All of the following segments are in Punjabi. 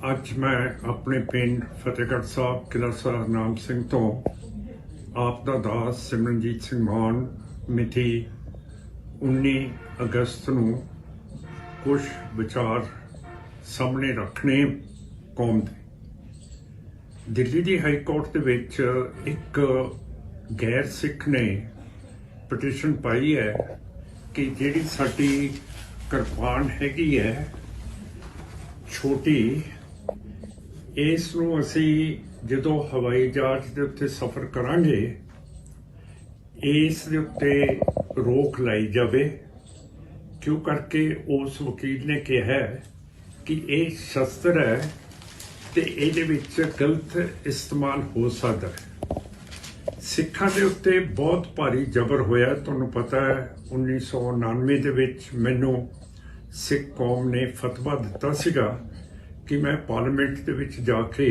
ਅੱਜ ਮੈਂ ਆਪਣੇ ਪਿੰਡ ਫਤਿਹਗੜ੍ਹ ਸਾਹਿਬ ਕਿਲ੍ਹਾ ਹਰਨਾਮ ਸਿੰਘ ਤੋਂ ਆਪ ਦਾ ਦਾਸ ਸਿਮਰਨਜੀਤ ਸਿੰਘ ਮਾਨ ਮਿਤੀ 19 ਅਗਸਤ ਨੂੰ ਕੁਝ ਵਿਚਾਰ ਸਾਹਮਣੇ ਰੱਖਣੇ ਕੌਮ ਦੇ। ਦਿੱਲੀ ਦੀ ਹਾਈ ਕੋਰਟ ਦੇ ਵਿੱਚ ਇੱਕ ਗੈਰ ਸਿੱਖ ਨੇ ਪਟੀਸ਼ਨ ਪਾਈ ਹੈ ਕਿ ਜਿਹੜੀ ਸਾਡੀ ਕਿਰਪਾਨ ਹੈਗੀ ਹੈ ਛੋਟੀ, ਇਸ ਨੂੰ ਅਸੀਂ ਜਦੋਂ ਹਵਾਈ ਜਹਾਜ਼ ਦੇ ਉੱਤੇ ਸਫ਼ਰ ਕਰਾਂਗੇ ਇਸ ਦੇ ਉੱਤੇ ਰੋਕ ਲਾਈ ਜਾਵੇ, ਕਿਉਂ ਕਰਕੇ ਉਸ ਵਕੀਲ ਨੇ ਕਿਹਾ ਕਿ ਇਹ ਸ਼ਸਤਰ ਹੈ ਤੇ ਇਹਦੇ ਵਿੱਚ ਗਲਤ ਇਸਤੇਮਾਲ ਹੋ ਸਕਦਾ ਹੈ। ਸਿੱਖਾਂ ਦੇ ਉੱਤੇ ਬਹੁਤ ਭਾਰੀ ਜ਼ਬਰ ਹੋਇਆ। ਤੁਹਾਨੂੰ ਪਤਾ ਹੈ 1999 ਦੇ ਵਿੱਚ ਮੈਨੂੰ ਸਿੱਖ ਕੌਮ ਨੇ ਫਤਵਾ ਦਿੱਤਾ ਸੀਗਾ ਕਿ ਮੈਂ ਪਾਰਲੀਮੈਂਟ ਦੇ ਵਿੱਚ ਜਾ ਕੇ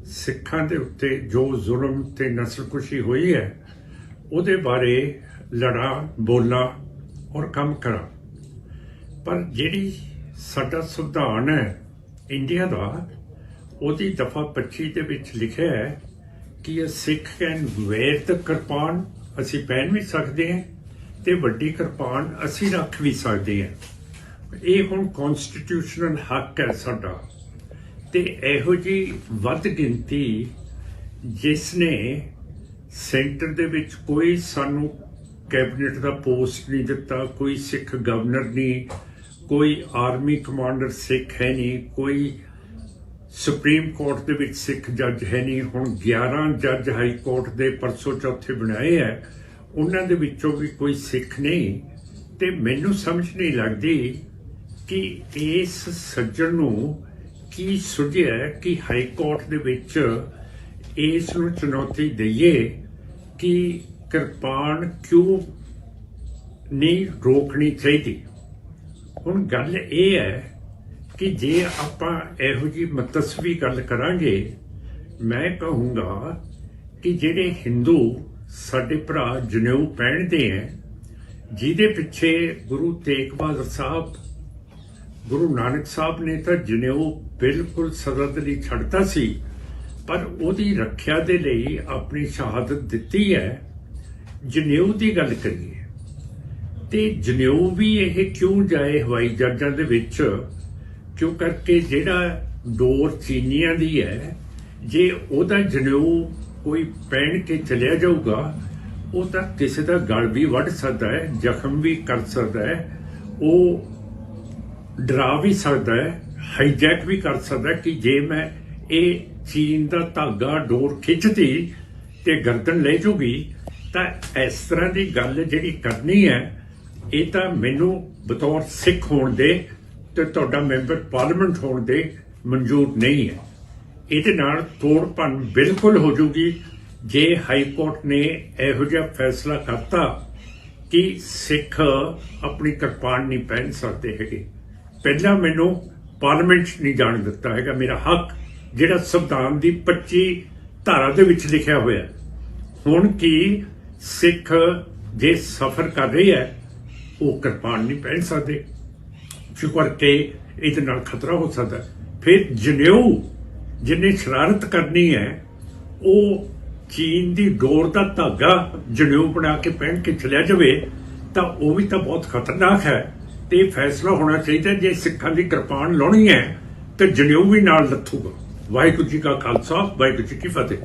ਸਿੱਖਾਂ ਦੇ ਉੱਤੇ ਜੋ ਜ਼ੁਲਮ ਤੇ ਨਸਲਕੁਸ਼ੀ ਹੋਈ ਹੈ ਉਹਦੇ ਬਾਰੇ ਲੜਾਂ, ਬੋਲਾਂ ਔਰ ਕੰਮ ਕਰਾਂ। ਪਰ ਜਿਹੜੀ ਸਾਡਾ ਸੰਵਿਧਾਨ ਹੈ ਇੰਡੀਆ ਦਾ, ਉਹਦੀ ਦਫਾ 25 ਦੇ ਵਿੱਚ ਲਿਖਿਆ ਹੈ ਕਿ ਸਿੱਖ ਕੈਨ ਵੇਅਰ ਦ ਕਿਰਪਾਨ, ਅਸੀਂ ਪਹਿਨ ਵੀ ਸਕਦੇ ਹਾਂ ਤੇ ਵੱਡੀ ਕਿਰਪਾਨ ਅਸੀਂ ਰੱਖ ਵੀ ਸਕਦੇ ਹਾਂ। ਇਹ ਹੁਣ ਕਨਸਟੀਟਿਊਸ਼ਨਲ ਹੱਕ ਹੈ ਸਾਡਾ। ਤੇ ਇਹੋ ਜਿਹੀ ਵੱਧ ਗਿਣਤੀ ਜਿਸ ਨੇ ਸੈਂਟਰ ਦੇ ਵਿੱਚ ਕੋਈ ਸਾਨੂੰ ਕੈਬਨਿਟ ਦਾ ਪੋਸਟ ਨਹੀਂ ਦਿੱਤਾ, ਕੋਈ ਸਿੱਖ ਗਵਰਨਰ ਨਹੀਂ, ਕੋਈ ਆਰਮੀ ਕਮਾਂਡਰ ਸਿੱਖ ਹੈ ਨਹੀਂ, ਕੋਈ ਸੁਪਰੀਮ ਕੋਰਟ ਦੇ ਵਿੱਚ ਸਿੱਖ ਜੱਜ ਹੈ ਨਹੀਂ। ਹੁਣ 11 ਜੱਜ ਹਾਈ ਕੋਰਟ ਦੇ ਪਰਸੋਂ ਚੌਥੇ ਬਣਾਏ ਹੈ, ਉਹਨਾਂ ਦੇ ਵਿੱਚੋਂ ਵੀ ਕੋਈ ਸਿੱਖ ਨਹੀਂ। ਤੇ ਮੈਨੂੰ ਸਮਝ ਨਹੀਂ ਲੱਗਦੀ ਕਿ ਇਸ ਸੱਜਣ ਨੂੰ ਕੀ ਸੁਝਿਆ ਕਿ ਹਾਈ ਕੋਰਟ ਦੇ ਵਿੱਚ ਇਸ ਨੂੰ ਚੁਣੌਤੀ ਦਈਏ ਕਿ ਕਿਰਪਾਨ ਕਿਉਂ ਨਹੀਂ ਰੋਕਣੀ ਚਾਹੀਦੀ। ਹੁਣ ਗੱਲ ਇਹ ਹੈ ਕਿ ਜੇ ਆਪਾਂ ਇਹੋ ਜਿਹੀ ਮਤਸਵੀ ਗੱਲ ਕਰਾਂਗੇ, ਮੈਂ ਕਹੂੰਗਾ ਕਿ ਜਿਹੜੇ ਹਿੰਦੂ ਸਾਡੇ ਭਰਾ ਜਨੇਊ ਪਹਿਨਦੇ ਹੈ, ਜਿਹਦੇ ਪਿੱਛੇ ਗੁਰੂ ਤੇਗ ਬਹਾਦਰ ਸਾਹਿਬ, ਗੁਰੂ ਨਾਨਕ ਸਾਹਿਬ ਨੇ ਤਾਂ ਜਨੇਊ ਬਿਲਕੁਲ ਸਦਾ ਦੇ ਲਈ ਛੱਡਤਾ ਸੀ, ਪਰ ਉਹਦੀ ਰੱਖਿਆ ਦੇ ਲਈ ਆਪਣੀ ਸ਼ਹਾਦਤ ਦਿੱਤੀ ਹੈ। ਜਨੇਊ ਦੀ ਗੱਲ ਕਰੀਏ ਤੇ ਜਨੇਊ ਵੀ ਇਹ ਕਿਉਂ ਜਾਏ ਹਵਾਈ ਜਹਾਜ਼ਾਂ ਦੇ ਵਿੱਚ, ਕਿਉਂ ਕਰਕੇ ਜਿਹੜਾ ਡੋਰ ਚੀਨੀਆਂ ਦੀ ਹੈ, ਜੇ ਉਹਦਾ ਜਨੇਊ ਕੋਈ ਪਹਿਨ ਕੇ ਚਲਿਆ ਜਾਊਗਾ ਉਹ ਤਾਂ ਕਿਸੇ ਦਾ ਗਲ ਵੀ ਵੱਢ ਸਕਦਾ ਹੈ, ਜ਼ਖਮ ਵੀ ਕਰ ਸਕਦਾ ਹੈ, ਉਹ ਡਰਾ ਵੀ ਸਕਦਾ ਹੈ, ਹਾਈਜੈਕ ਵੀ ਕਰ ਸਕਦਾ ਕਿ ਜੇ ਮੈਂ ਇਹ ਚੀਨ ਦਾ ਧਾਗਾ ਡੋਰ ਖਿੱਚਦੀ ਤੇ ਗਰਦਨ ਲੈ ਜੂਗੀ। ਤਾਂ ਇਸ ਤਰ੍ਹਾਂ ਦੀ ਗੱਲ ਜਿਹੜੀ ਕਰਨੀ ਹੈ, ਇਹ ਤਾਂ ਮੈਨੂੰ ਬਤੌਰ ਸਿੱਖ ਹੋਣ ਦੇ ਤੇ ਤੁਹਾਡਾ ਮੈਂਬਰ ਪਾਰਲੀਮੈਂਟ ਹੋਣ ਦੇ ਮਨਜ਼ੂਰ ਨਹੀਂ ਹੈ। ਇਹਦੇ ਨਾਲ ਤੋੜ ਭੰਨ ਬਿਲਕੁਲ ਹੋ ਜੂਗੀ ਜੇ ਹਾਈ ਕੋਰਟ ਨੇ ਇਹੋ ਜਿਹਾ ਫੈਸਲਾ ਕਰਤਾ ਕਿ ਸਿੱਖ ਆਪਣੀ ਕਿਰਪਾਨ ਨਹੀਂ ਪਹਿਨ ਸਕਦੇ ਹੈਗੇ। ਪਹਿਲਾਂ ਮੈਨੂੰ ਪਾਰਲੀਮੈਂਟ ਨਹੀਂ ਜਾਣ ਦਿੱਤਾ ਹੈਗਾ, ਮੇਰਾ ਹੱਕ ਜਿਹੜਾ ਸੰਵਿਧਾਨ ਦੀ 25 ਧਾਰਾ ਦੇ ਵਿੱਚ ਲਿਖਿਆ ਹੋਇਆ। ਹੁਣ ਕੀ ਸਿੱਖ ਜੇ ਸਫ਼ਰ ਕਰ ਰਹੇ ਹੈ ਉਹ ਕਿਰਪਾਨ ਨਹੀਂ ਪਹਿਨ ਸਕਦੇ, ਸ਼ੁਕਰ ਕੇ ਇਹਦੇ ਨਾਲ ਖਤਰਾ ਹੋ ਸਕਦਾ। ਫਿਰ ਜਨੇਊ ਜਿਹਨੇ ਸ਼ਰਾਰਤ ਕਰਨੀ ਹੈ ਉਹ ਚੀਨ ਦੀ ਡੋਰ ਦਾ ਧਾਗਾ ਜਨੇਊ ਬਣਾ ਕੇ ਪਹਿਨ ਕੇ ਚਲਿਆ ਜਾਵੇ ਤਾਂ ਉਹ ਵੀ ਤਾਂ ਬਹੁਤ ਖਤਰਨਾਕ ਹੈ। ਤੇ ਫੈਸਲਾ ਹੋਣਾ ਚਾਹੀਦਾ ਜੇ ਸਿੱਖਾਂ ਦੀ ਕਿਰਪਾਨ ਲਾਉਣੀ ਹੈ ਤੇ ਜਨੇਊ ਵੀ ਨਾਲ ਲੱਥੂਗਾ। ਵਾਹਿਗੁਰੂ ਜੀ ਕਾ ਖਾਲਸਾ, ਵਾਹਿਗੁਰੂ ਜੀ ਕੀ ਫਤਿਹ।